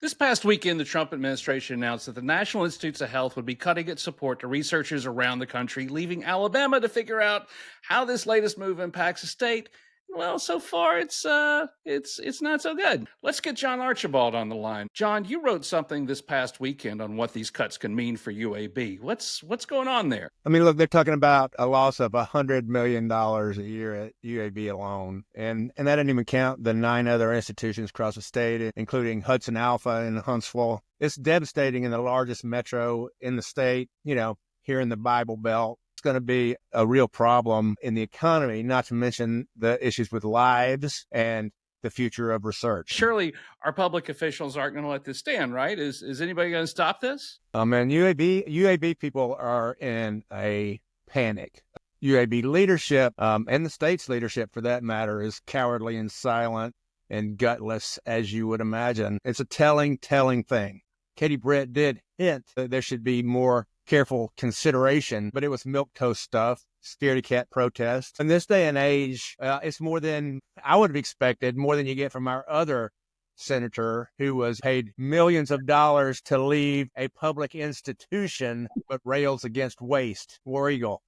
This past weekend, the Trump administration announced that the National Institutes of Health would be cutting its support to researchers around the country, leaving Alabama to figure out how this latest move impacts the state. Well, so far it's not so good. Let's get John Archibald on the line. John, you wrote something this past weekend on what these cuts can mean for UAB. What's going on there? I mean, look, they're talking about a loss of $100 million a year at UAB alone. And that didn't even count the 9 other institutions across the state, including Hudson Alpha in Huntsville. It's devastating in the largest metro in the state, here in the Bible Belt. It's going to be a real problem in the economy, not to mention the issues with lives and the future of research. Surely our public officials aren't going to let this stand, right? Is anybody going to stop this? And UAB people are in a panic. UAB leadership, and the state's leadership for that matter, is cowardly and silent and gutless, as you would imagine. It's a telling thing. Katie Britt did hint that there should be more careful consideration, but it was milquetoast stuff, scaredy cat protests. In this day and age, it's more than I would have expected, more than you get from our other senator who was paid millions of dollars to leave a public institution but rails against waste. War Eagle.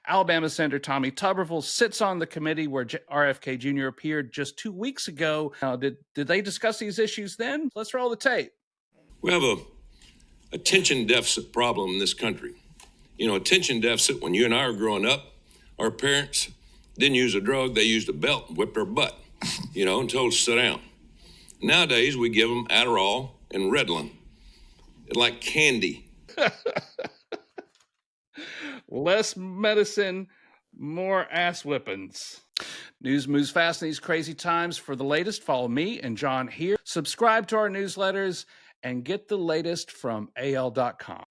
Alabama Senator Tommy Tuberville sits on the committee where RFK Jr. appeared just 2 weeks ago. Did they discuss these issues then? Let's roll the tape. We have a attention deficit problem in this country. Attention deficit, when you and I were growing up, our parents didn't use a drug, they used a belt and whipped our butt, and told us to sit down. Nowadays, we give them Adderall and Ritalin. It's like candy. Less medicine, more ass whippings. News moves fast in these crazy times. For the latest, follow me and John here. Subscribe to our newsletters and get the latest from AL.com.